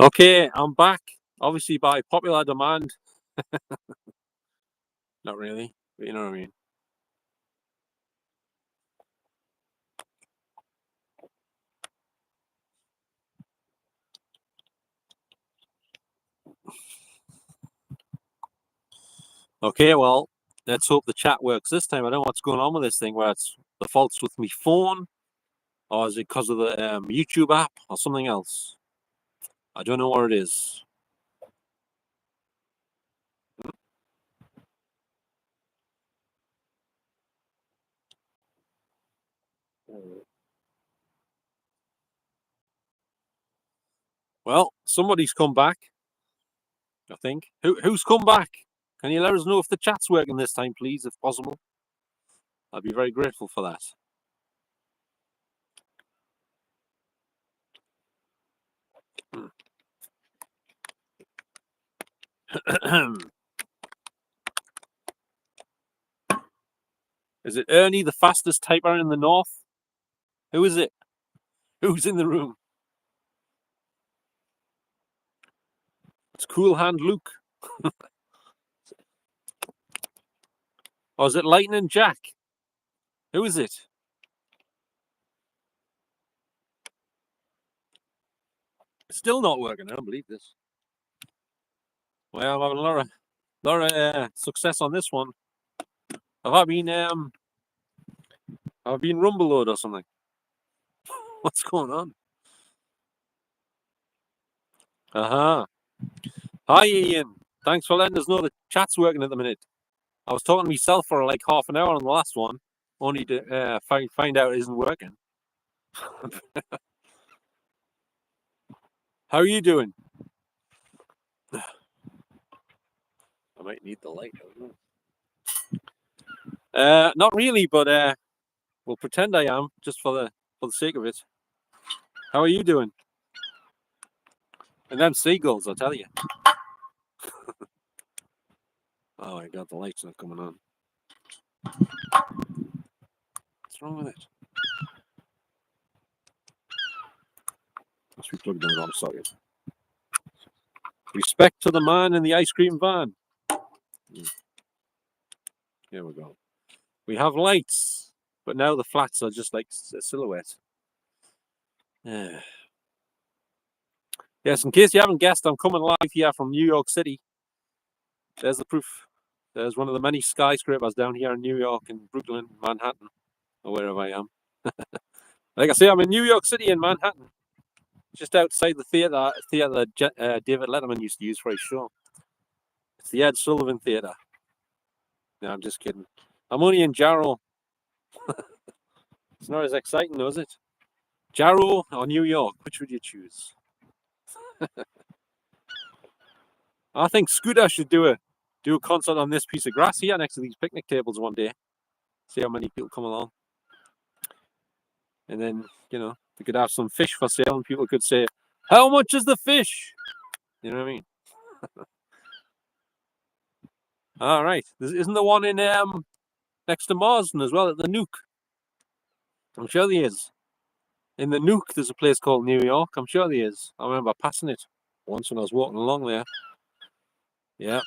Okay, I'm back. Obviously by popular demand. Not really, but you know what I mean. Okay, well, let's hope the chat works this time. I don't know what's going on with this thing, where it's the fault's with my phone, or is it because of the YouTube app, or something else? I don't know what it is. Well, somebody's come back, I think. Who's come back? Can you let us know if the chat's working this time, please, if possible? I'd be very grateful for that. Is it Ernie, the fastest typer in the north? Who is it? Who's in the room? It's Cool Hand Luke. Or is it Lightning Jack? Who is it? It's still not working. I don't believe this. Well, I'm having a lot of success on this one. Have I been rumble load or something? What's going on? Hi, Ian. Thanks for letting us know the chat's working at the minute. I was talking to myself for like half an hour on the last one, only to find out it isn't working. How are you doing? I might need the light. Not really, but we'll pretend I am, just for the sake of it. How are you doing? And them seagulls, I'll tell you. Oh my god, the light's not coming on. What's wrong with it? Must be plugged in the wrong socket. Respect to the man in the ice cream van. Here we go. We have lights, but now the flats are just like a silhouette. Yes, in case you haven't guessed, I'm coming live here from New York City. There's the proof. There's one of the many skyscrapers down here in New York, in Brooklyn, Manhattan, or wherever I am. Like I say, I'm in New York City in Manhattan, just outside the theater that David Letterman used to use for his show. It's the Ed Sullivan Theater. No, I'm just kidding. I'm only in Jarrow. It's not as exciting, though, is it? Jarrow or New York? Which would you choose? I think Scooter should do a concert on this piece of grass here next to these picnic tables one day. See how many people come along. And then, we could have some fish for sale and people could say, how much is the fish? You know what I mean? All right. Isn't the one in next to Marsden as well, at the Nuke? I'm sure there is. In the Nuke, there's a place called New York. I'm sure there is. I remember passing it once when I was walking along there. Yeah.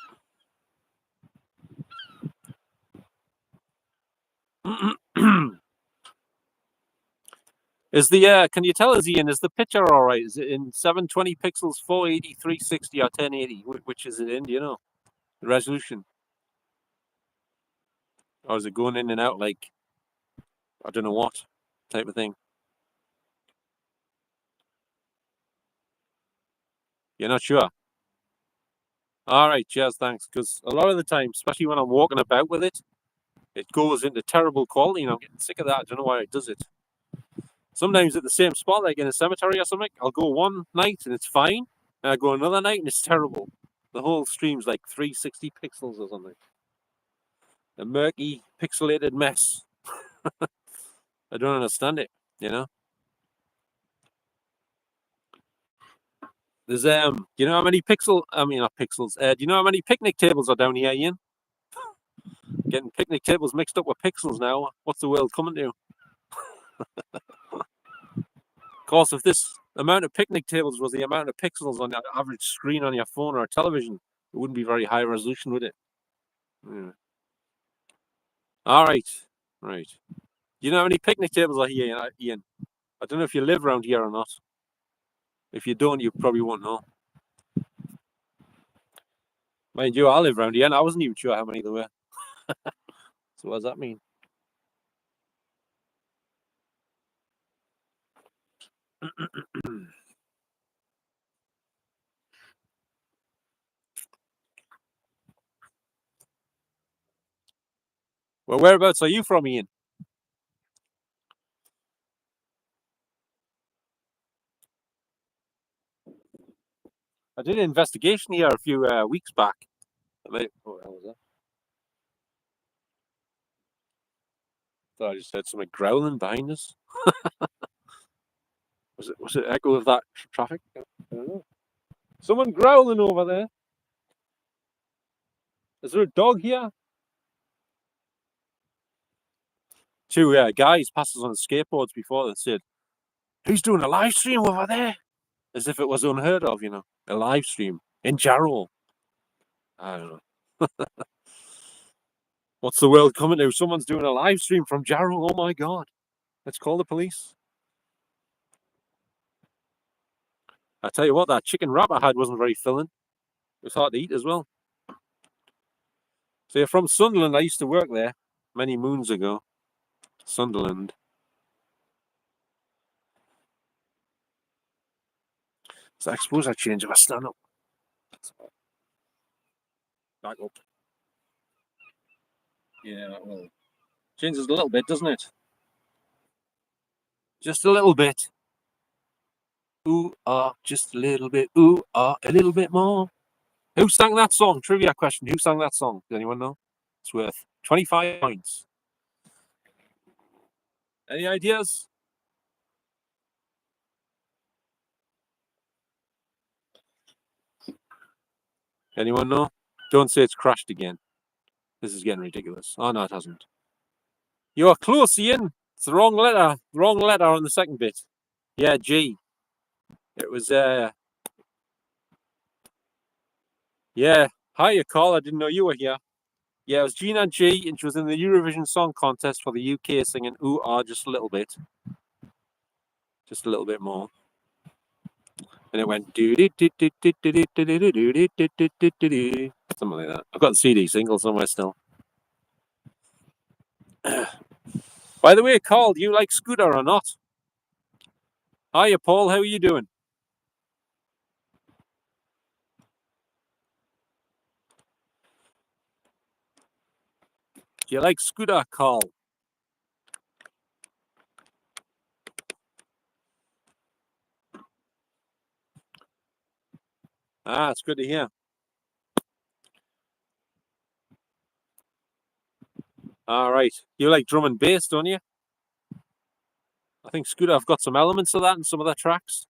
Is the can you tell us, Ian, is the picture all right? Is it in 720 pixels, 480, 360, or 1080? Which is it in? Do you know the resolution? Or is it going in and out like I don't know what type of thing? You're not sure? All right, cheers, thanks. Because a lot of the time, especially when I'm walking about with it, it goes into terrible quality, and I'm getting sick of that. I don't know why it does it. Sometimes at the same spot, like in a cemetery or something, I'll go one night and it's fine, and I go another night and it's terrible. The whole stream's like 360 pixels or something. A murky, pixelated mess. I don't understand it, There's you know how many not pixels. Do you know how many picnic tables are down here, Ian? Getting picnic tables mixed up with pixels now. What's the world coming to? Of course, if this the amount of picnic tables was the amount of pixels on the average screen on your phone or television. It wouldn't be very high resolution, would it? Yeah. All right. Right. You know how many picnic tables are here, Ian? I don't know if you live around here or not. If you don't, you probably won't know. Mind you, I live around here, and I wasn't even sure how many there were. So what does that mean? Well, whereabouts are you from, Ian? I did an investigation here a few weeks back. What the hell was that? Thought I just heard something growling behind us. Was it echo of that traffic? I don't know. Someone growling over there. Is there a dog here? Two guys passed us on skateboards before that said, "Who's doing a live stream over there?" As if it was unheard of, a live stream in Jarrow. I don't know. What's the world coming to? Someone's doing a live stream from Jarrow. Oh my god! Let's call the police. I tell you what, that chicken wrap I had wasn't very filling. It was hard to eat as well. So you're from Sunderland. I used to work there many moons ago. Sunderland. So I suppose I change if I stand up. Back up. Yeah, that will. Changes a little bit, doesn't it? Just a little bit. Ooh, ah, just a little bit. Ooh, ah, a little bit more. Who sang that song? Trivia question. Who sang that song? Does anyone know? It's worth 25 points. Any ideas? Anyone know? Don't say it's crashed again. This is getting ridiculous. Oh, no, it hasn't. You are close, Ian. It's the wrong letter. Wrong letter on the second bit. Yeah, G. It was, yeah. Hiya, Carl. I didn't know you were here. Yeah, it was Gina G, and she was in the Eurovision Song Contest for the UK singing Ooh Ah just a little bit. Just a little bit more. And it went do do do do do do do do do do do do do, something like that. I've got the CD single somewhere still. By the way, Carl, do you like Scooter or not? Hiya, Paul. How are you doing? Do you like Scooter, Carl? Ah, it's good to hear. All right. You like drum and bass, don't you? I think Scooter have got some elements of that in some of their tracks.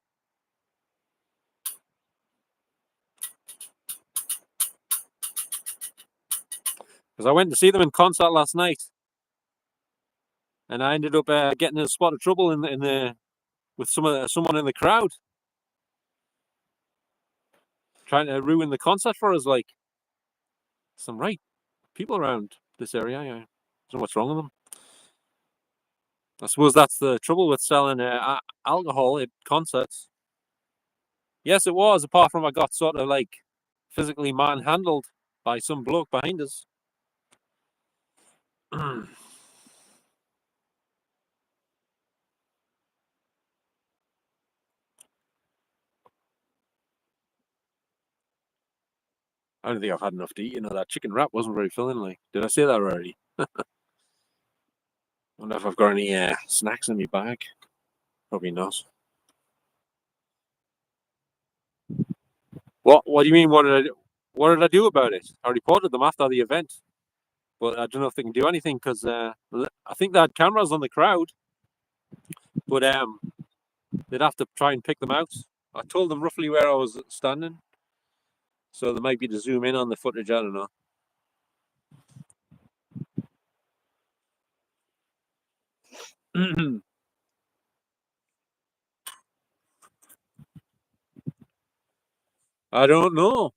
Because I went to see them in concert last night, and I ended up getting in a spot of trouble with someone in the crowd trying to ruin the concert for us. Like some right people around this area. I don't know what's wrong with them. I suppose that's the trouble with selling alcohol at concerts. Yes, it was. Apart from I got sort of like physically manhandled by some bloke behind us. I don't think I've had enough to eat. That chicken wrap wasn't very filling. Like, did I say that already? I wonder if I've got any snacks in my bag. Probably not. What do you mean? What did I do about it? I reported them after the event, but I don't know if they can do anything because I think they had cameras on the crowd, but they'd have to try and pick them out. I told them roughly where I was standing, so they might be to zoom in on the footage. I don't know. I don't know.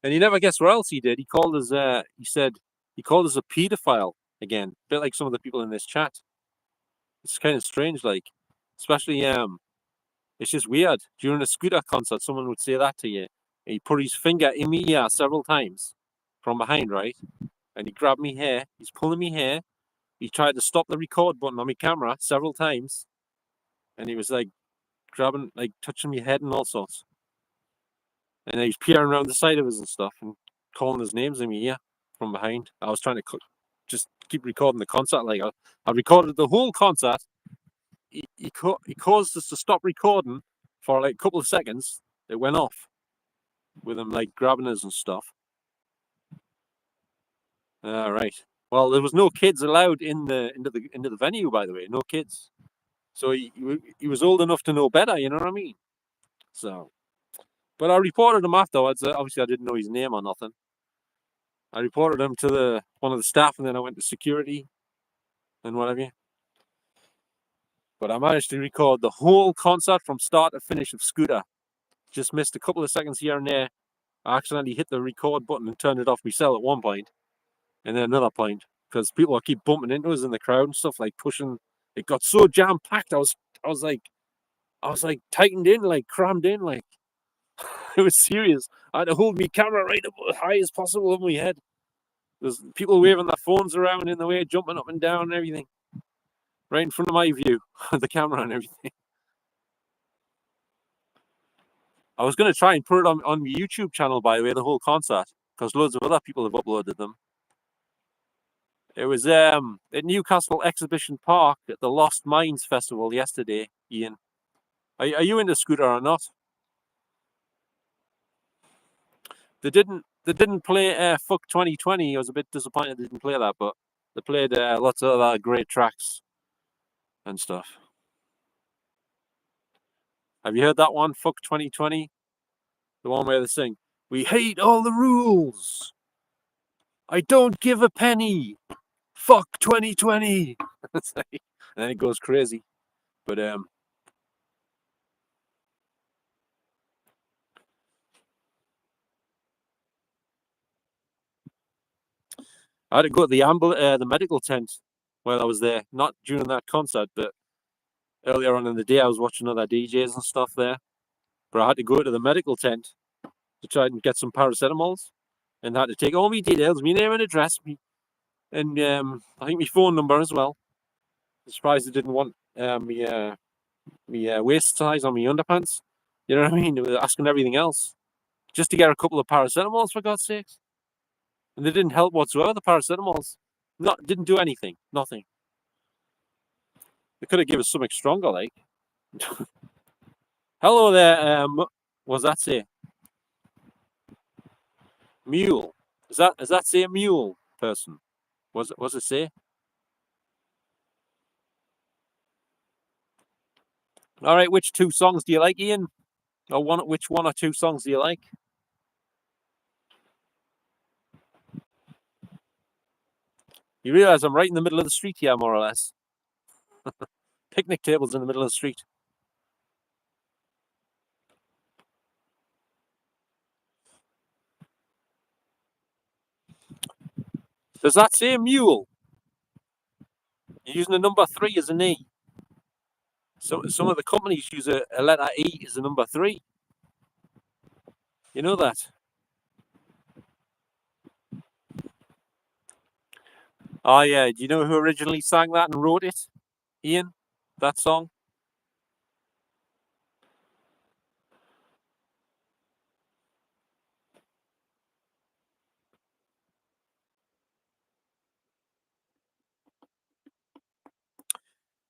And you never guess what else he did. He called us. He called us a paedophile again, a bit like some of the people in this chat. It's kind of strange, like, especially it's just weird. During a Scooter concert, someone would say that to you. He put his finger in my ear several times from behind, right? And he grabbed me hair. He's pulling me hair. He tried to stop the record button on my camera several times, and he was like grabbing, like touching my head and all sorts. And he was peering around the side of us and stuff and calling his names in my ear from behind. I was trying to just keep recording the concert. Like I recorded the whole concert. He caused us to stop recording for like a couple of seconds. It went off with him like grabbing us and stuff. All right. Well, there was no kids allowed into the venue, by the way. No kids. So he was old enough to know better. You know what I mean? So, but I reported him afterwards. Obviously, I didn't know his name or nothing. I reported him to one of the staff, and then I went to security and whatever. But I managed to record the whole concert from start to finish of Scooter. Just missed a couple of seconds here and there. I accidentally hit the record button and turned it off myself at one point, and then another point because people keep bumping into us in the crowd and stuff, like pushing. It got so jam packed. I was like tightened in, like crammed in, like it was serious. I had to hold my camera right up as high as possible over my head. There's people waving their phones around in the way, jumping up and down and everything, right in front of my view, the camera and everything. I was going to try and put it on my YouTube channel, by the way, the whole concert, because loads of other people have uploaded them. It was at Newcastle Exhibition Park at the Lost Mines Festival yesterday, Ian. Are you into Scooter or not? They didn't play Fuck 2020. I was a bit disappointed they didn't play that, but they played lots of other great tracks and stuff. Have you heard that one, Fuck 2020? The one where they sing, "We hate all the rules. I don't give a penny. Fuck 2020." And then it goes crazy. But I had to go to the medical tent while I was there. Not during that concert, but earlier on in the day I was watching other DJs and stuff there. But I had to go to the medical tent to try and get some paracetamols, and I had to take all my details, my name and address, and I think my phone number as well. I'm surprised they didn't want me waist size on my underpants. You know what I mean? They were asking everything else just to get a couple of paracetamols, for God's sakes. And they didn't help whatsoever. The paracetamols didn't do anything. Nothing. They could have given us something stronger, like. Hello there. What's that say? Mule. Does that say mule person? What's it say? All right. Which two songs do you like, Ian? Or which one or two songs do you like? You realise I'm right in the middle of the street here, more or less. Picnic tables in the middle of the street. Does that say mule? You're using a number 3 as an E. So some of the companies use a letter E as a number 3. You know that? Oh yeah. Do you know who originally sang that and wrote it? Ian? That song?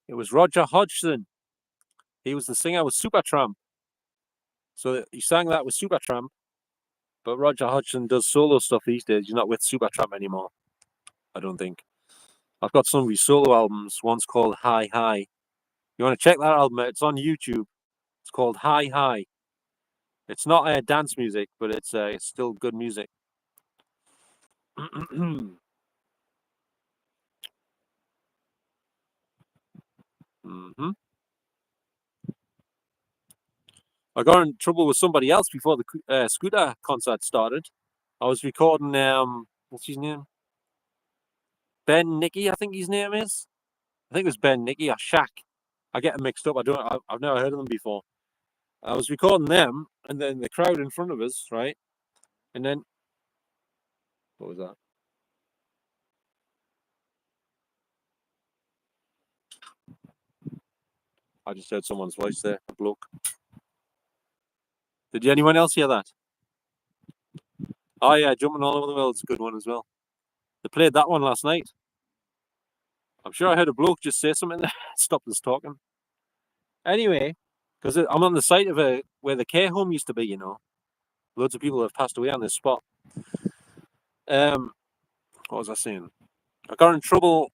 It was Roger Hodgson. He was the singer with Supertramp. So he sang that with Supertramp. But Roger Hodgson does solo stuff these days. He's not with Supertramp anymore. I don't think. I've got some of his solo albums. One's called Hi Hi. You want to check that album out? It's on YouTube. It's called Hi Hi. It's not dance music, but it's still good music. Mm-hmm. I got in trouble with somebody else before the Scooter concert started. I was recording, what's his name? Ben Nicky, I think his name is. I think it was Ben Nicky or Shaq. I get them mixed up. I've never heard of them before. I was recording them, and then the crowd in front of us, right? And then, what was that? I just heard someone's voice there, a bloke. Did anyone else hear that? Oh yeah, Jumping All Over the World's a good one as well. They played that one last night. I'm sure I heard a bloke just say something there, stop us talking. Anyway, because I'm on the site of where the care home used to be, Loads of people have passed away on this spot. What was I saying? I got in trouble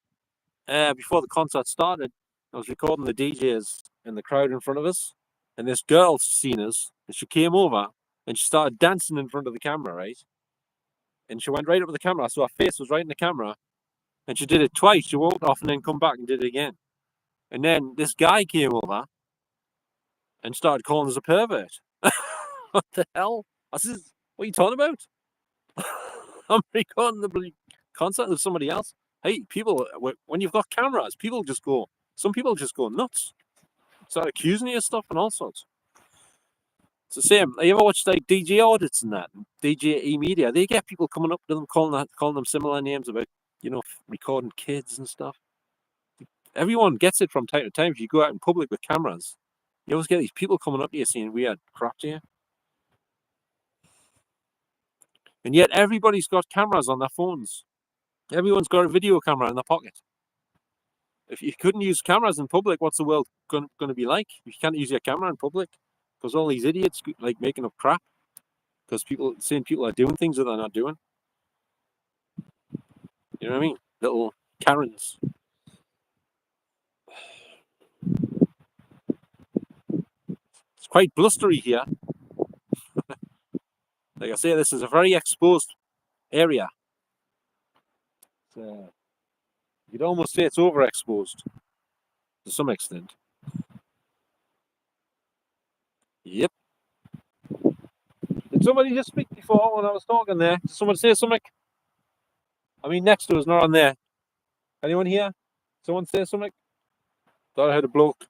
before the concert started. I was recording the DJs and the crowd in front of us, and this girl seen us, and she came over and she started dancing in front of the camera, right? And she went right up to the camera, so her face was right in the camera, and she did it twice. She walked off and then come back and did it again. And then this guy came over and started calling us a pervert. What the hell? I said, what are you talking about? I'm recording the concert of somebody else. Hey, people, when you've got cameras, some people just go nuts. Start accusing you of stuff and all sorts. It's the same. You ever watch like DJ audits and that? DJ E-Media, they get people coming up to them calling them similar names about, recording kids and stuff. Everyone gets it from time to time. If you go out in public with cameras, you always get these people coming up to you saying weird crap to you. And yet everybody's got cameras on their phones. Everyone's got a video camera in their pocket. If you couldn't use cameras in public, what's the world going to be like? You can't use your camera in public because all these idiots like making up crap because people are doing things that they're not doing. You know what I mean? Little Karens. It's quite blustery here. Like I say, this is a very exposed area. You'd almost say it's overexposed to some extent. Yep. Did somebody just speak before when I was talking there? Did someone say something? I mean, next to us, not on there. Anyone here? Someone say something? Thought I heard a bloke.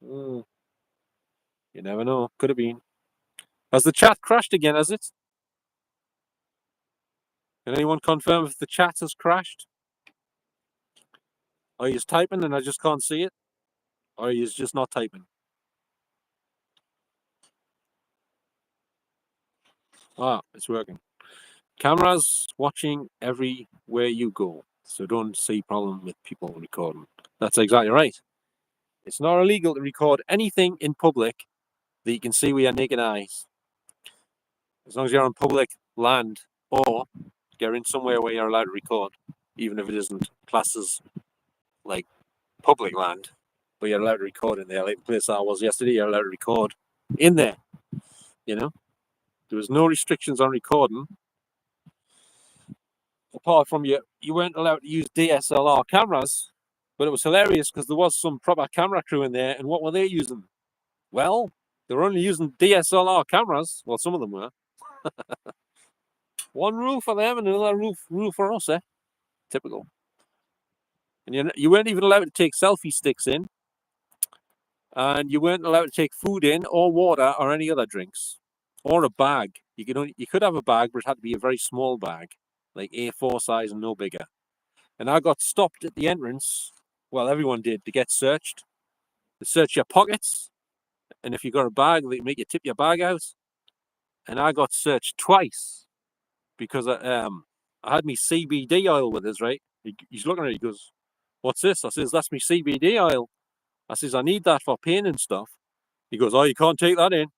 You never know. Could have been. Has the chat crashed again, has it? Can anyone confirm if the chat has crashed? Are you just typing and I just can't see it? Or are you just not typing? Ah, it's working. Cameras watching everywhere you go. So don't see problem with people recording. That's exactly right. It's not illegal to record anything in public that you can see with your naked eyes. As long as you're on public land or you're in somewhere where you're allowed to record, even if it isn't classes like public land, but you're allowed to record in there. Like the place I was yesterday, you're allowed to record in there. There was no restrictions on recording. Apart from you weren't allowed to use DSLR cameras, but it was hilarious because there was some proper camera crew in there, and what were they using? Well, they were only using DSLR cameras. Well, some of them were. One rule for them and another rule for us, eh? Typical. And you weren't even allowed to take selfie sticks in, and you weren't allowed to take food in, or water, or any other drinks, or a bag. You could have a bag, but it had to be a very small bag, like A4 size and no bigger. And I got stopped at the entrance. Well, everyone did, to get searched. They search your pockets, and if you got a bag, they make you tip your bag out. And I got searched twice because I had me CBD oil with us, right? He's looking at it, he goes, "What's this?" I says, "That's me CBD oil." I says, "I need that for pain and stuff." He goes, "Oh, you can't take that in."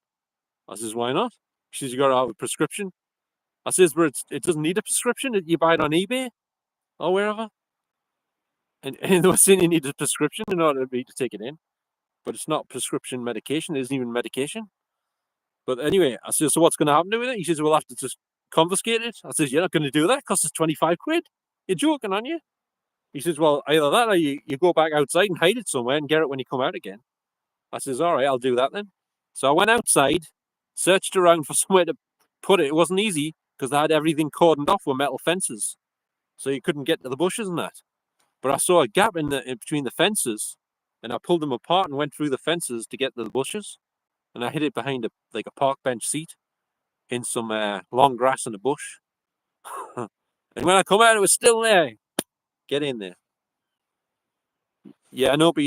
I says, "Why not?" She says, "You got to have a prescription." I says, "But it doesn't need a prescription. You buy it on eBay or wherever." And they were saying you need a prescription in order to take it in. But it's not prescription medication. It isn't even medication. But anyway, I says, "So what's going to happen to it?" He says, "We'll have to just confiscate it." I says, "You're not going to do that. It costs us 25 quid. You're joking, aren't you?" He says, well, either that or you go back outside and hide it somewhere and get it when you come out again. I says, all right, I'll do that then. So I went outside, searched around for somewhere to put it. It wasn't easy because they had everything cordoned off with metal fences. So you couldn't get to the bushes and that. But I saw a gap in between the fences, and I pulled them apart and went through the fences to get to the bushes. And I hid it behind a park bench seat in some long grass in the bush. And when I come out, it was still there. Get in there. Yeah, I know, but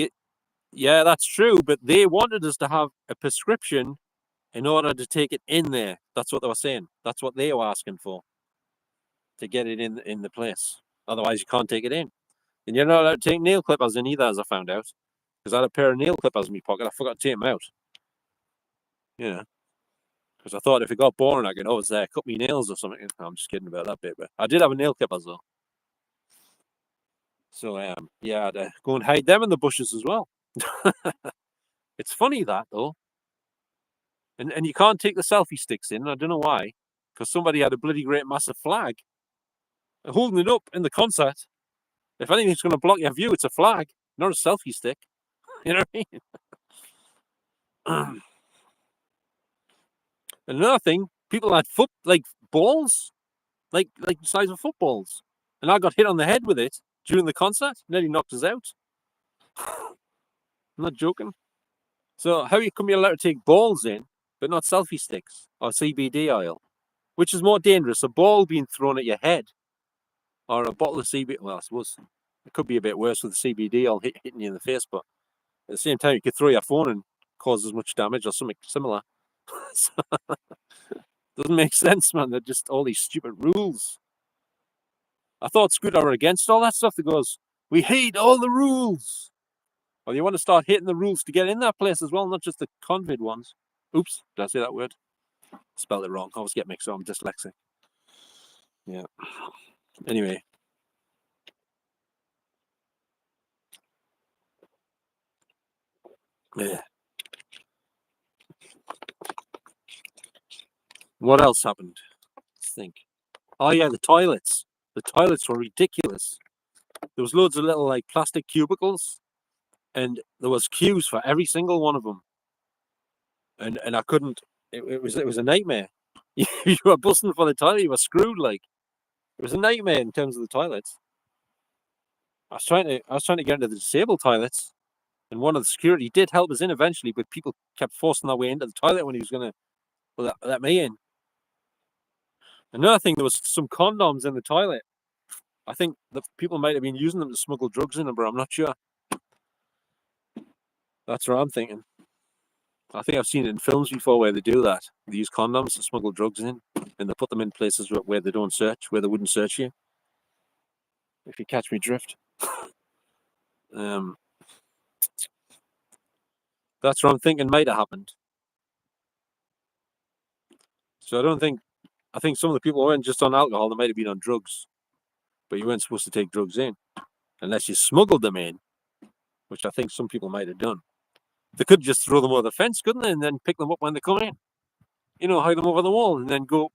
yeah, that's true. But they wanted us to have a prescription in order to take it in there. That's what they were saying. That's what they were asking for, to get it in the place. Otherwise, you can't take it in. And you're not allowed to take nail clippers in either, as I found out. Because I had a pair of nail clippers in my pocket. I forgot to take them out. Yeah. Because I thought if it got boring, I could always cut me nails or something. I'm just kidding about that bit. But I did have a nail clippers, though. So, yeah, I'd go and hide them in the bushes as well. It's funny that, though. And you can't take the selfie sticks in. I don't know why. Because somebody had a bloody great massive flag holding it up in the concert. If anything's going to block your view, it's a flag, not a selfie stick. You know what I mean? Another thing, people had balls, like the size of footballs, and I got hit on the head with it during the concert. Nearly knocked us out. I'm not joking. So how come you're allowed to take balls in, but not selfie sticks or CBD oil? Which is more dangerous, a ball being thrown at your head or a bottle of CBD? Well, I suppose it could be a bit worse with the CBD oil hitting you in the face, but at the same time, you could throw your phone and cause as much damage or something similar. So, doesn't make sense, man. They're just all these stupid rules. I thought Scooter were against all that stuff that goes, we hate all the rules. Well, you want to start hating the rules to get in that place as well, not just the convid ones. Oops, did I say that word? Spelled it wrong. I always get mixed up. I'm dyslexic. Yeah. Anyway. Yeah. What else happened? Let's think. Oh, yeah, the toilets. The toilets were ridiculous. There was loads of little plastic cubicles, and there was queues for every single one of them. And I couldn't. It was a nightmare. You were busting for the toilet. You were screwed. It was a nightmare in terms of the toilets. I was trying to get into the disabled toilets, and one of the security did help us in eventually, but people kept forcing their way into the toilet when he was going to let me in. Another thing, there was some condoms in the toilet. I think the people might have been using them to smuggle drugs in them, but I'm not sure. That's what I'm thinking. I think I've seen it in films before where they do that. They use condoms to smuggle drugs in, and they put them in places where they don't search, where they wouldn't search you. If you catch me drift. That's what I'm thinking might have happened. So I think some of the people weren't just on alcohol, they might have been on drugs. But you weren't supposed to take drugs in unless you smuggled them in, which I think some people might have done. They could just throw them over the fence, couldn't they? And then pick them up when they come in. You know, hide them over the wall and then go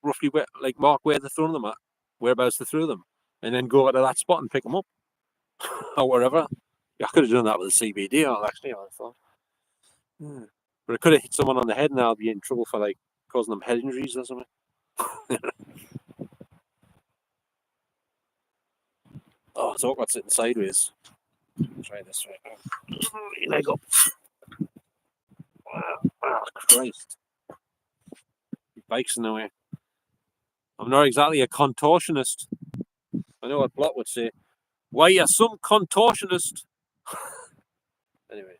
roughly mark where they're throwing them at, whereabouts they threw them, and then go to that spot and pick them up or wherever. Yeah, I could have done that with a CBD oil, actually, I thought. Yeah. But it could have hit someone on the head and I'll be in trouble for causing them head injuries or something. Oh, it's awkward sitting sideways. Try this way. Leg up. Oh, Christ. Bike's in the way. I'm not exactly a contortionist. I know what Plot would say. Why, you're some contortionist. Anyway,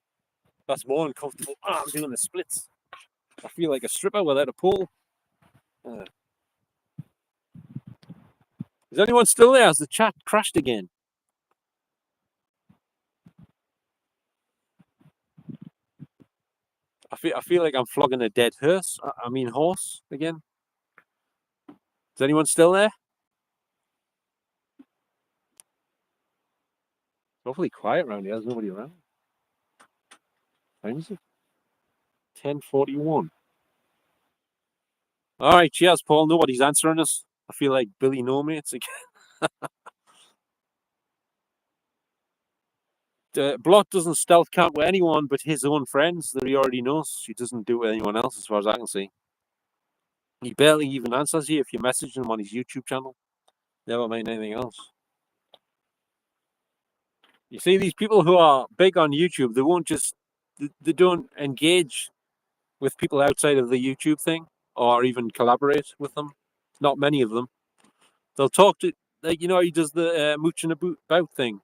that's more uncomfortable. I'm doing the splits. I feel like a stripper without a pole. Is anyone still there? Has the chat crashed again? I feel like I'm flogging a dead horse. Horse again. Is anyone still there? It's awfully quiet around here. There's nobody around. Time is it? 10:41. All right, cheers, Paul. Nobody's answering us. I feel like Billy No Mates again. Blot doesn't stealth camp with anyone but his own friends that he already knows. He doesn't do it with anyone else, as far as I can see. He barely even answers you if you message him on his YouTube channel. Never mind anything else. You see, these people who are big on YouTube, they don't engage with people outside of the YouTube thing or even collaborate with them. Not many of them. They'll talk to, like, he does the mooching about thing.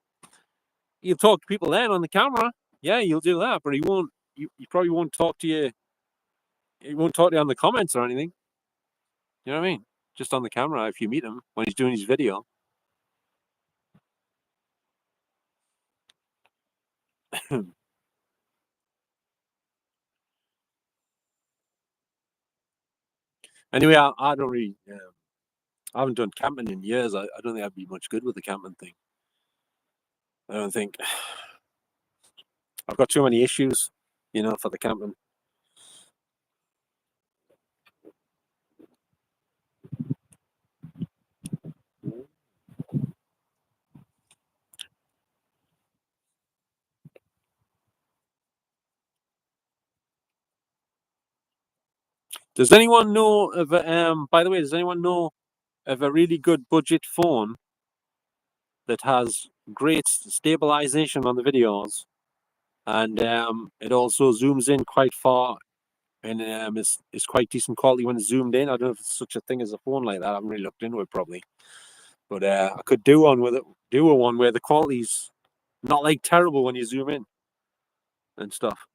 He'll talk to people then on the camera. Yeah, he'll do that, but he won't. He probably won't talk to you. He won't talk to you on the comments or anything. You know what I mean? Just on the camera if you meet him when he's doing his video. Anyway, I don't really. I haven't done camping in years. I don't think I'd be much good with the camping thing. I don't think. I've got too many issues, for the camping. Does anyone know of by the way, does anyone know of a really good budget phone that has great stabilization on the videos, and it also zooms in quite far, and is quite decent quality when it's zoomed in? I don't know if it's such a thing as a phone like that. I haven't really looked into it probably, but I could do one with it. Do a one where the quality's not like terrible when you zoom in and stuff,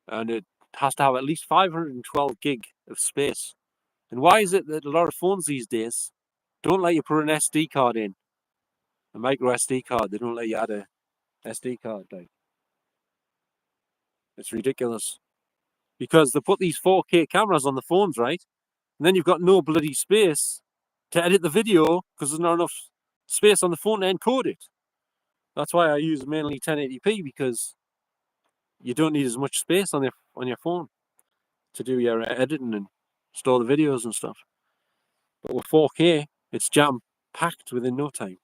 and it has to have at least 512 gig of space. And why is it that a lot of phones these days don't let you put an SD card in, a micro SD card? They don't let you add a SD card. Like, it's ridiculous because they put these 4K cameras on the phones, right? And then you've got no bloody space to edit the video because there's not enough space on the phone to encode it. That's why I use mainly 1080p, because you don't need as much space on your phone to do your editing and store the videos and stuff. But with 4K, it's jam packed within no time.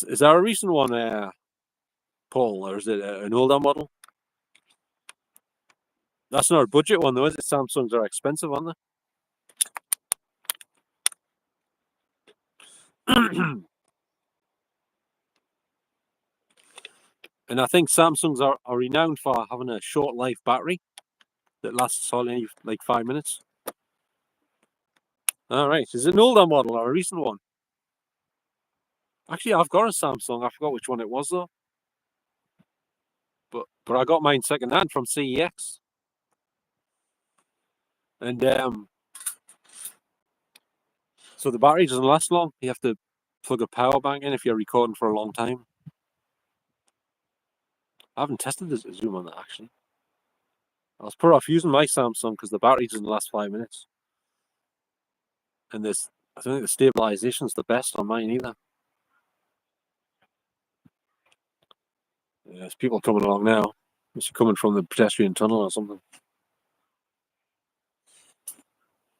Is there a recent one, Paul, or is it an older model? That's not a budget one, though, is it? Samsungs are expensive, aren't they? And I think Samsungs are renowned for having a short life battery that lasts only like 5 minutes. All right. Is it an older model or a recent one? Actually, I've got a Samsung. I forgot which one it was, though. But I got mine second hand from CEX. And so the battery doesn't last long. You have to plug a power bank in if you're recording for a long time. I haven't tested the zoom on that, actually. I was put off using my Samsung because the battery doesn't last 5 minutes. And I don't think the stabilization's the best on mine either. There's people coming along now. It's coming from the pedestrian tunnel or something.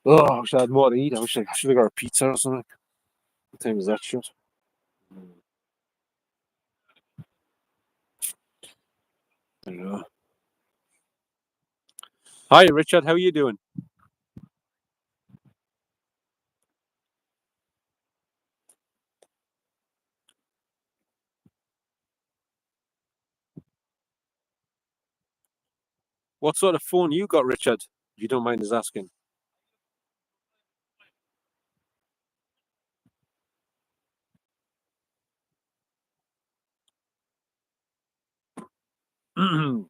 Oh, I wish I had more to eat. I should have got a pizza or something. What time is that shit? I don't know. Hi, Richard. How are you doing? What sort of phone you got, Richard? If you don't mind us asking. Can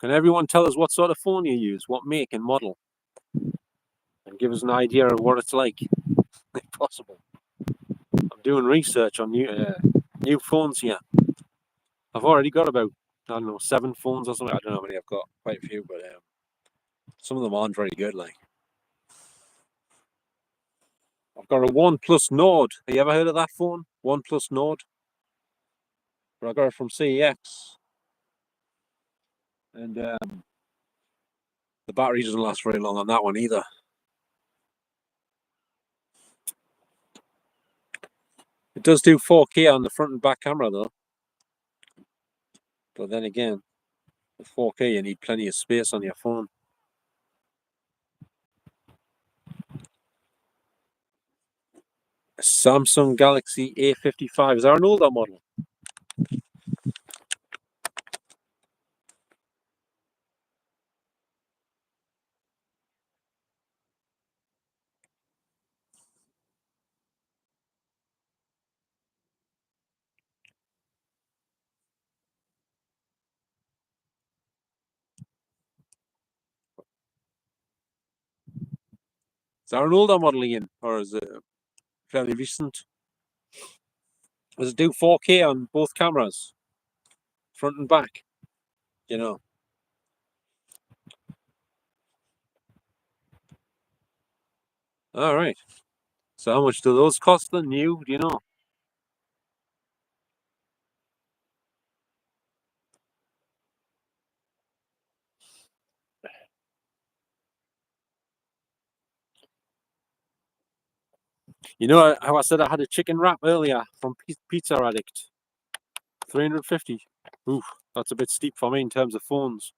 everyone tell us what sort of phone you use, what make and model, and give us an idea of what it's like, if possible? I'm doing research on new phones here. I've already got about, I don't know, 7 phones or something. I don't know how many I've got. Quite a few, but some of them aren't very good. Like, I've got a OnePlus Nord. Have you ever heard of that phone? OnePlus Nord. But I got it from CEX, and the battery doesn't last very long on that one either. does do 4K on the front and back camera though. But then again, with 4K you need plenty of space on your phone. A Samsung Galaxy A55. Is that an older model? Is that an older model, Ian? Or is it fairly recent? Does it do 4K on both cameras? Front and back? You know. Alright. So how much do those cost then, new? Do you know? You know how I said I had a chicken wrap earlier from Pizza Addict? 350. Ooh, that's a bit steep for me in terms of phones.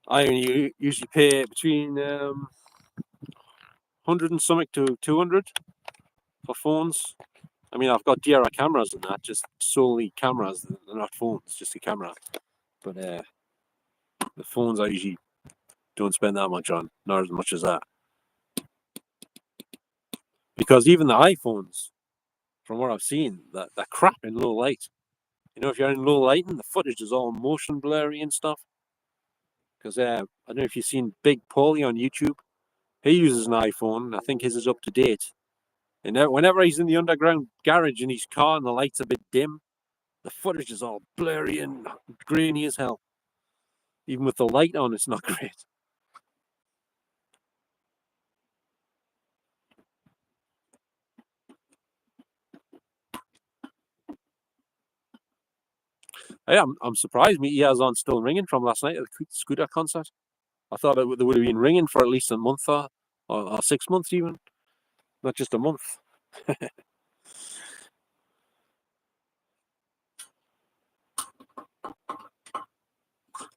I only usually pay between 100 and something to 200 for phones. I mean, I've got dearer cameras than that, just solely cameras. They're not phones, just a camera. But the phones I usually don't spend that much on, not as much as that. Because even the iPhones, from what I've seen, they're crap in low light. You know, if you're in low lighting, the footage is all motion blurry and stuff. Because I don't know if you've seen Big Paulie on YouTube. He uses an iPhone. I think his is up to date. And whenever he's in the underground garage in his car and the light's a bit dim, the footage is all blurry and grainy as hell. Even with the light on, it's not great. Hey, I'm surprised me ears aren't still ringing from last night at the Scooter concert. I thought they would have been ringing for at least a month or 6 months even, not just a month.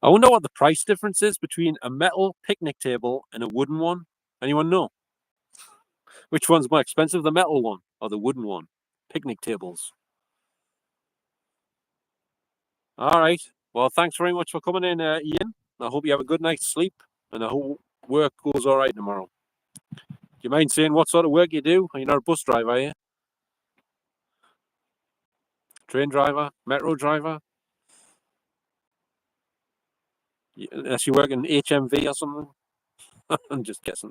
I wonder what the price difference is between a metal picnic table and a wooden one. Anyone know? Which one's more expensive, the metal one or the wooden one? Picnic tables. All right. Well, thanks very much for coming in, Ian. I hope you have a good night's sleep, and I hope work goes all right tomorrow. Do you mind saying what sort of work you do? You're not a bus driver, are you? Train driver? Metro driver? Unless you work in HMV or something? I'm just guessing.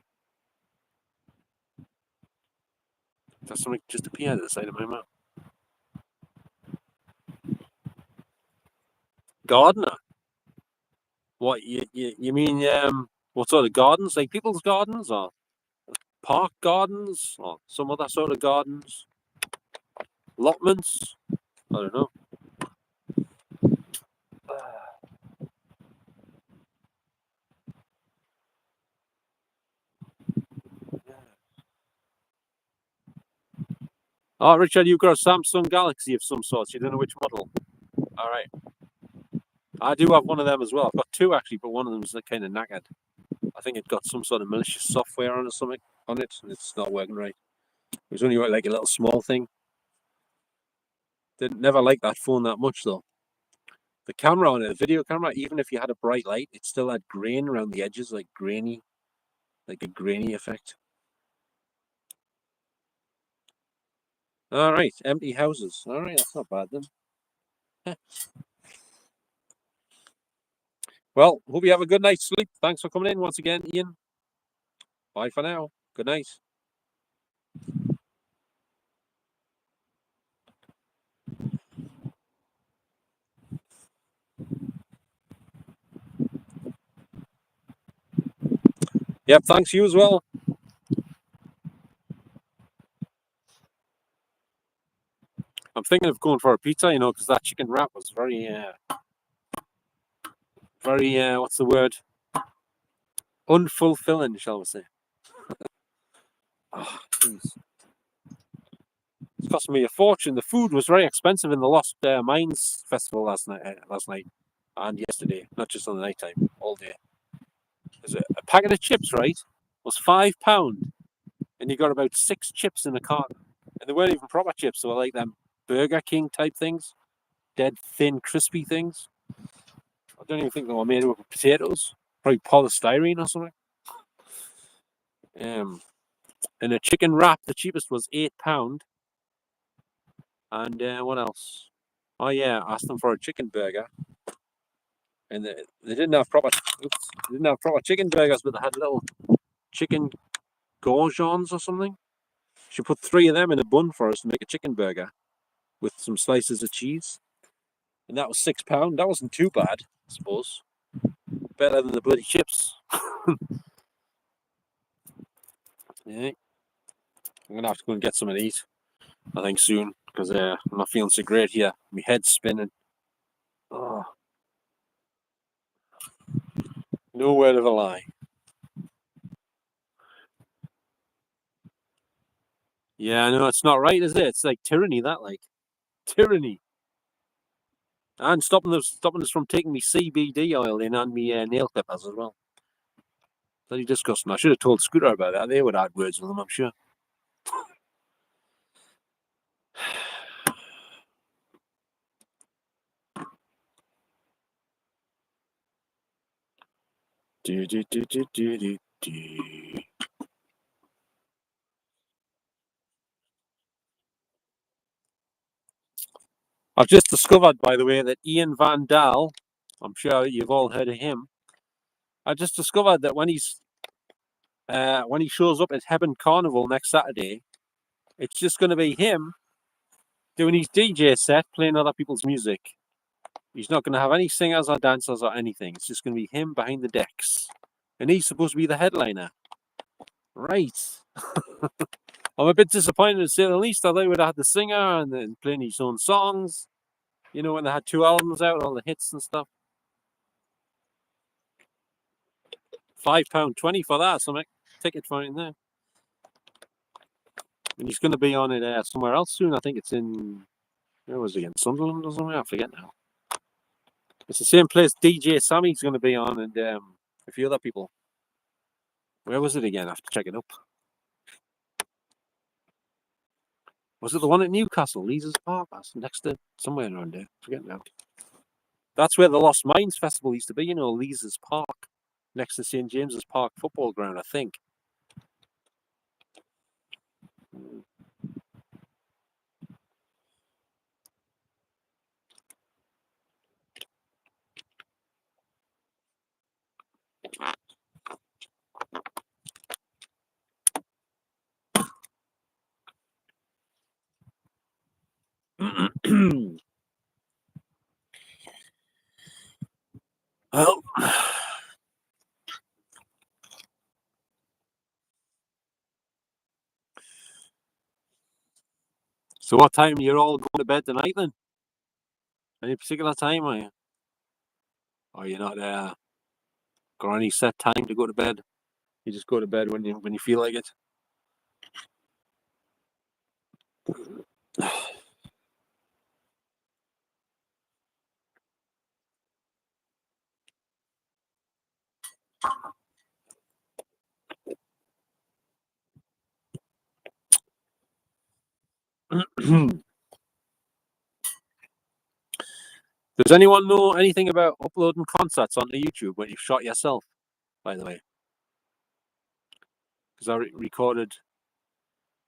That's something just appeared at the side of my mouth. Gardener? What, you mean, what sort of gardens? Like people's gardens or park gardens or some other sort of gardens? Allotments? I don't know. Oh, Richard, you've got a Samsung Galaxy of some sort. You don't know which model. All right. I do have one of them as well. I've got two actually, but one of them's kind of knackered. I think it got some sort of malicious software on or something on it, and it's not working right. It was only like a little small thing. Didn't never like that phone that much though. The camera on it, the video camera, even if you had a bright light, it still had grain around the edges, like grainy, like a grainy effect. All right, empty houses. All right, that's not bad then. Well, hope you have a good night's sleep. Thanks for coming in once again, Ian. Bye for now. Good night. Yep, thanks you as well. I'm thinking of going for a pizza, you know, because that chicken wrap was very, what's the word? Unfulfilling, shall we say. Oh, It cost me a fortune. The food was very expensive in the Lost Mines Festival last night and yesterday, not just on the night time, all day. There's a packet of chips, right, was £5, and you got about 6 chips in a carton. And they weren't even proper chips, they were like them Burger King type things, dead thin, crispy things. I don't even think they were made with potatoes, probably polystyrene or something. And a chicken wrap, the cheapest was £8. And what else? Oh yeah, I asked them for a chicken burger, and they didn't have proper. Oops, they didn't have proper chicken burgers, but they had little chicken goujons or something. She put 3 of them in a bun for us to make a chicken burger with some slices of cheese, and that was £6. That wasn't too bad, I suppose. Better than the bloody chips. Yeah, I'm gonna have to go and get something to eat, I think, soon, because I'm not feeling so great here. My head's spinning. Oh, no word of a lie. Yeah, I know, it's not right, is it? It's like tyranny, that, like tyranny. And stopping us from taking me CBD oil in and me nail clippers as well. Bloody disgusting. I should have told Scooter about that. They would have had words with them, I'm sure. Do, do, do, do, do, do, do. I've just discovered, by the way, that Ian Van Dahl, I'm sure you've all heard of him. I just discovered that when he shows up at Hebburn Carnival next Saturday, it's just going to be him doing his DJ set, playing other people's music. He's not going to have any singers or dancers or anything. It's just going to be him behind the decks. And he's supposed to be the headliner. Right. I'm a bit disappointed to say the least. I thought we would have had the singer and then playing his own songs. You know, when they had 2 albums out, all the hits and stuff. £5.20 for that, something. Ticket for it in there. And he's going to be on it somewhere else soon. I think it's in, where was he, in Sunderland or something? I forget now. It's the same place DJ Sammy's going to be on, and a few other people. Where was it again? I have to check it up. Was it the one at Newcastle, Lees's Park? That's next to somewhere around there. Forget now. That's where the Lost Mines Festival used to be, you know, Lees's Park, next to St James's Park football ground, I think. Well, so what time are you all going to bed tonight then? Any particular time, are you? Or you're not got any set time to go to bed? You just go to bed when you feel like it. Does anyone know anything about uploading concerts onto YouTube when you've shot yourself, by the way? Because I recorded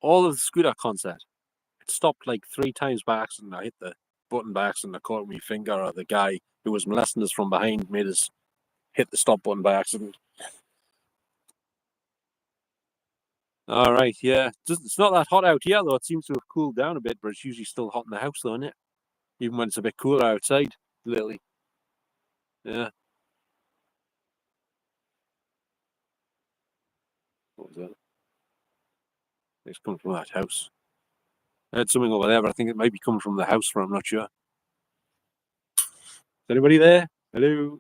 all of the Scooter concert. It stopped like 3 times by accident. I hit the button by accident. I caught my finger, or the guy who was molesting us from behind made us hit the stop button by accident. All right, yeah. It's not that hot out here, though. It seems to have cooled down a bit, but it's usually still hot in the house, though, isn't it? Even when it's a bit cooler outside, lately. Yeah. What was that? It's coming from that house. I heard something over there, but I think it might be coming from the house, I'm not sure. Is anybody there? Hello?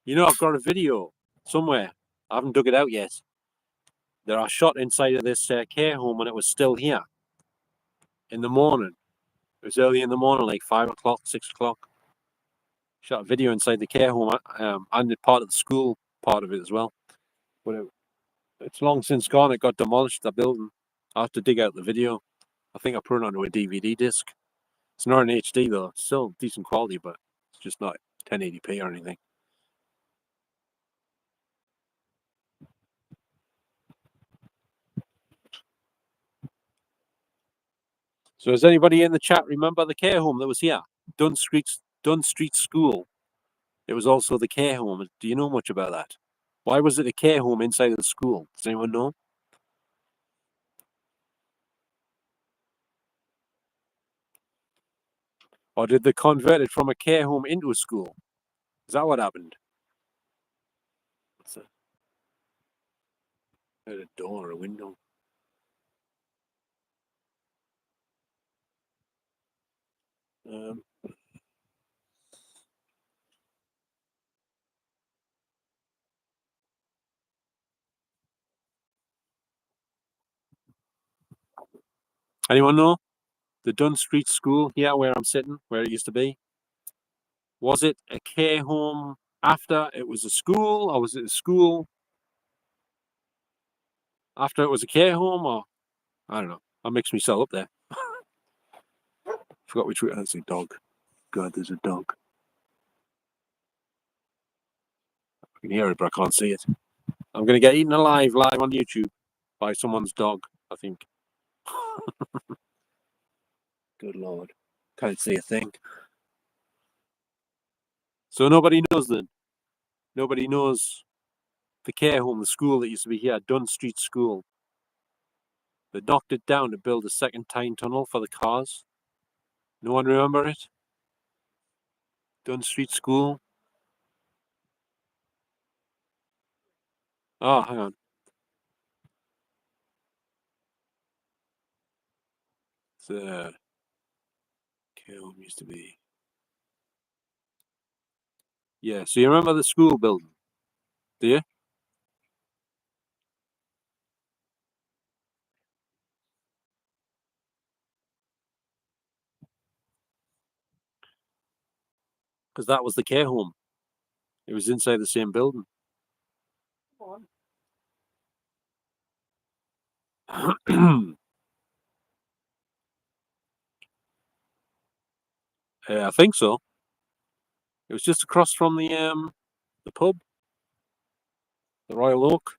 You know, I've got a video somewhere I haven't dug it out yet. There are shot inside of this care home when it was still here in the morning. It was early in the morning, like 5 o'clock, 6 o'clock. Shot a video inside the care home and part of the school part of it as well. But it's long since gone. It got demolished, the building. I have to dig out the video. I think I put it onto a DVD disc. It's not an HD though. It's still decent quality, but it's just not 1080p or anything. So does anybody in the chat remember the care home that was here? Dunn Street School. It was also the care home. Do you know much about that? Why was it a care home inside of the school? Does anyone know? Or did they convert it from a care home into a school? Is that what happened? What's that? A door or a window? Anyone know? The Dunn Street School here where I'm sitting, where it used to be. Was it a care home after it was a school, or was it a school after it was a care home, or I don't know. I mixed myself up there. Forgot which way. That's a dog. God, there's a dog. I can hear it, but I can't see it. I'm going to get eaten alive live on YouTube by someone's dog, I think. Good Lord. Can't see a thing. So nobody knows then. Nobody knows the care home, the school that used to be here, Dunn Street School. They knocked it down to build a second Tyne tunnel for the cars. No one remember it? Dunn Street School. Oh, hang on. The care home used to be. Yeah, so you remember the school building? Do you? Because that was the care home. It was inside the same building. I think so. It was just across from the pub, the Royal Oak.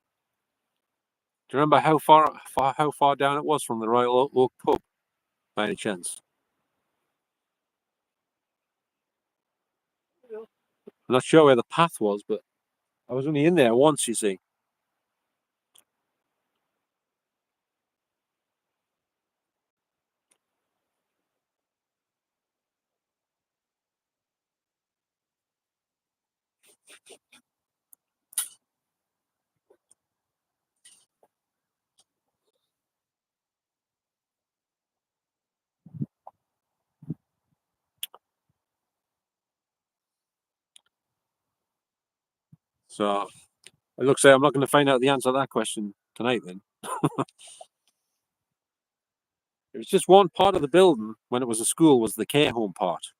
Do you remember how far down it was from the Royal Oak pub, by any chance? I'm not sure where the path was, but I was only in there once, you see. So it looks like I'm not going to find out the answer to that question tonight then. It was just one part of the building when it was a school was the care home part.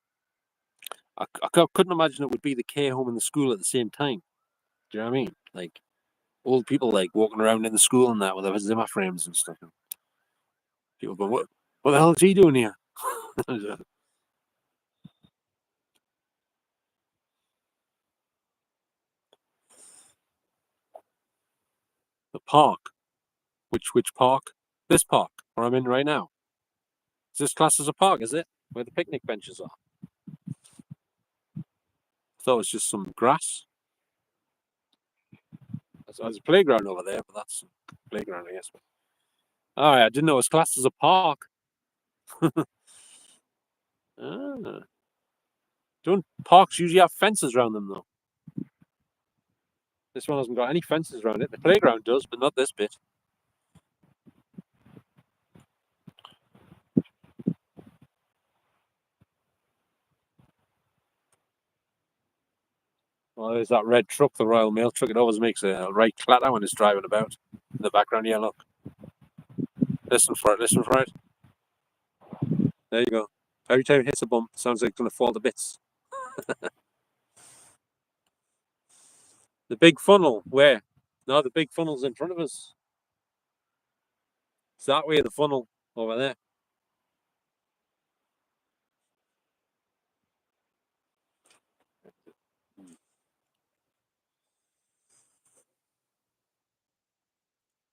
I couldn't imagine it would be the care home and the school at the same time. Do you know what I mean? Like old people like walking around in the school and that with their Zimmer frames and stuff. People go, what the hell is he doing here? The park. Which park? This park where I'm in right now. Is this class as a park, is it? Where the picnic benches are? I thought it was just some grass. There's a playground over there, but that's a playground, I guess. All right, I didn't know it was classed as a park. Ah. Don't parks usually have fences around them, though? This one hasn't got any fences around it. The playground does, but not this bit. Well, there's that red truck, the Royal Mail truck. It always makes a right clatter when it's driving about. In the background, yeah, look. Listen for it, listen for it. There you go. Every time it hits a bump, it sounds like it's going to fall to bits. The big funnel, where? No, the big funnel's in front of us. It's that way, the funnel, over there.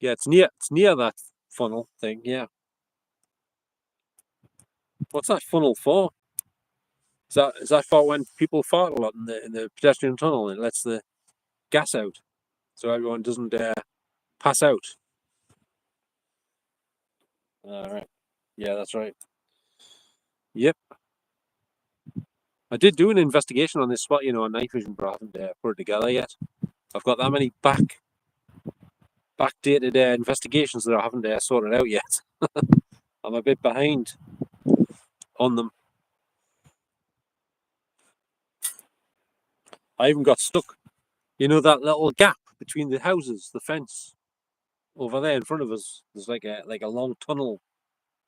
Yeah, it's near that funnel thing, yeah. What's that funnel for? Is that for when people fart a lot in the pedestrian tunnel and it lets the gas out so everyone doesn't pass out? All right. Yeah, that's right. Yep. I did do an investigation on this spot, on night vision, but I haven't put it together yet. I've got that many backdated investigations that I haven't sorted out yet. I'm a bit behind on them. I even got stuck. That little gap between the houses, the fence over there in front of us. There's like a long tunnel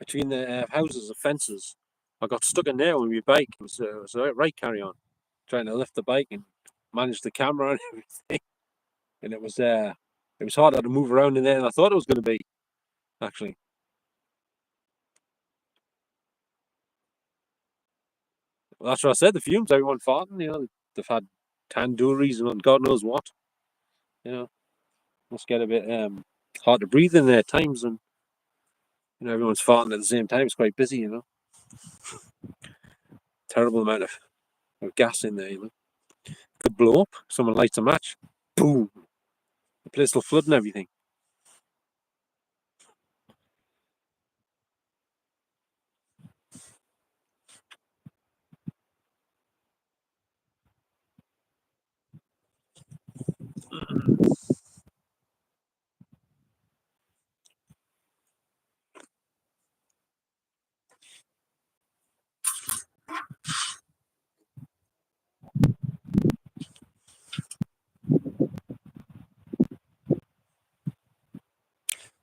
between the houses, the fences. I got stuck in there on my bike. It was a right carry on, trying to lift the bike and manage the camera and everything. And it was harder to move around in there than I thought it was going to be. Actually, well, that's what I said. The fumes, everyone farting. They've had tandoories and God knows what. Must get a bit hard to breathe in there at times, and everyone's farting at the same time. It's quite busy. Terrible amount of gas in there. Could blow up. Someone lights a match, boom, the place will flood and everything.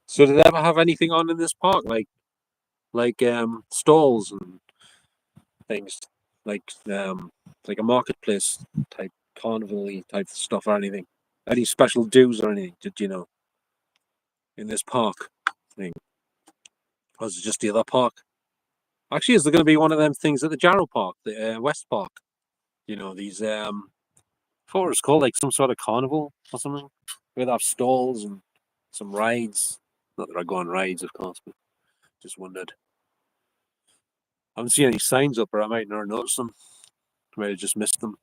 So, did they ever have anything on in this park, like stalls and things, like a marketplace type, carnival-y type stuff or anything? Any special dues or anything? Did you know in this park thing? Or is it just the other park? Actually, is there going to be one of them things at the Jarrow Park, the West Park? These I thought it was called like some sort of carnival or something, where they have stalls and some rides. Not that I go on rides, of course, but just wondered. I haven't seen any signs up, or I might not notice them. I might have just missed them.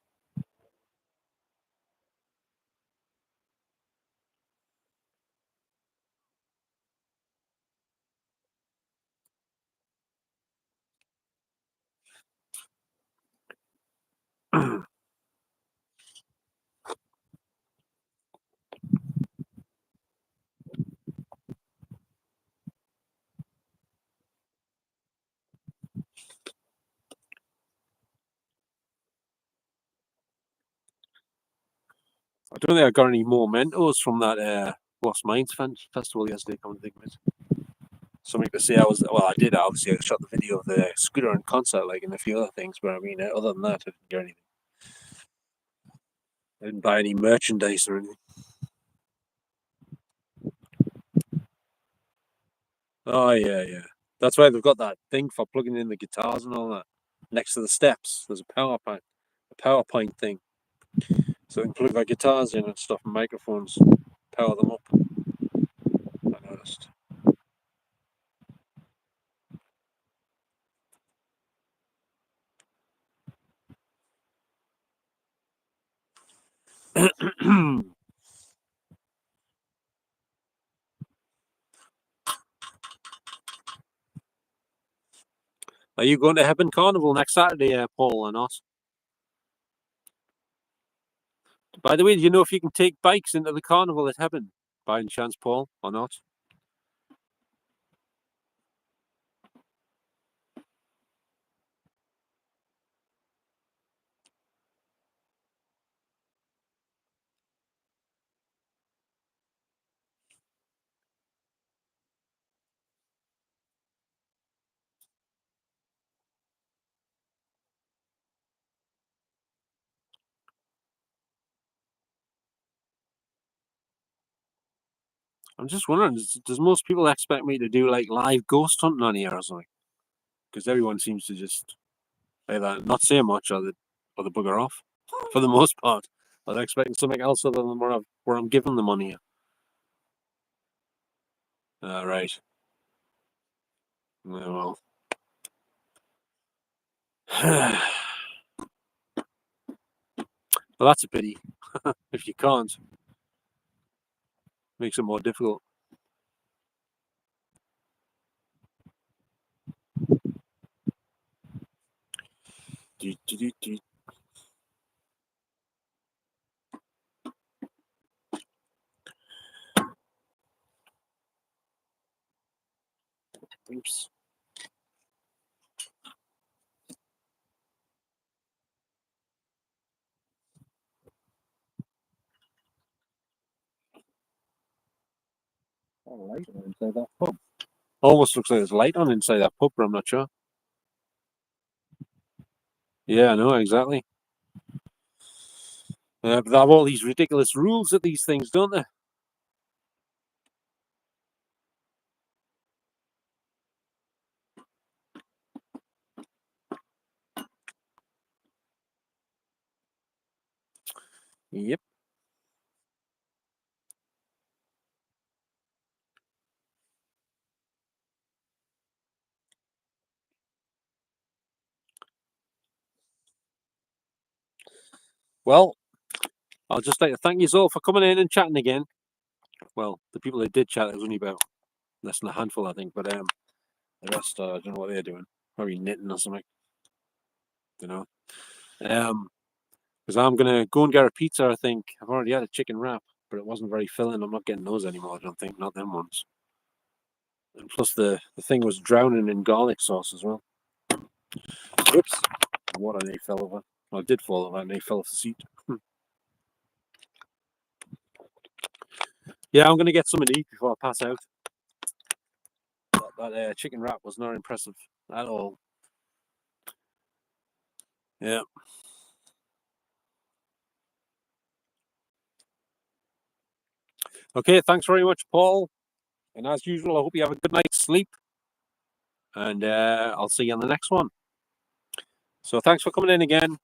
I don't think I got any more Mentos from that Lost Minds festival yesterday. Come to think of it, something to say. I did obviously. I shot the video of the scooter and concert, and a few other things. But I mean, other than that, I didn't get anything. I didn't buy any merchandise or anything. Oh yeah, yeah. That's why they've got that thing for plugging in the guitars and all that next to the steps. There's a PowerPoint thing, so we can plug our guitars in and stuff and microphones, power them up. I noticed. Are you going to Hebben Carnival next Saturday, Paul, or not? By the way, do you know if you can take bikes into the carnival at Hebben, by any chance, Paul, or not? I'm just wondering, does most people expect me to do like live ghost hunting on here or something? Because everyone seems to just either not say much or they bugger off for the most part. Are they expecting something else other than where I'm giving them money? Right. Yeah, well. Well, that's a pity. If you can't, makes it more difficult. Do, do, do, do. Oops. Oh, light on inside that pub. Almost looks like there's light on inside that pub, but I'm not sure. Yeah, I know, exactly. But they have all these ridiculous rules at these things, don't they? Yep. Well, I'll just like to thank you all for coming in and chatting again. Well, the people that did chat, it was only about less than a handful, I think. But the rest, I don't know what they're doing. Probably knitting or something. You know. Because I'm gonna go and get a pizza. I think I've already had a chicken wrap, but it wasn't very filling. I'm not getting those anymore. I don't think, not them ones. And plus, the thing was drowning in garlic sauce as well. Oops! Water nearly fell over. Well, it did fall over, and nearly fell off the seat. Yeah, I'm gonna get something to eat before I pass out. That chicken wrap was not impressive at all. Yeah. Okay, thanks very much, Paul. And as usual, I hope you have a good night's sleep. And I'll see you on the next one. So thanks for coming in again.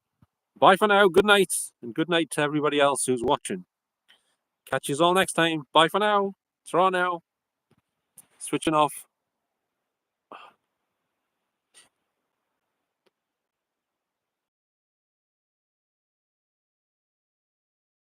Bye for now. Good night. And good night to everybody else who's watching. Catch you all next time. Bye for now. It's raw now. Switching off.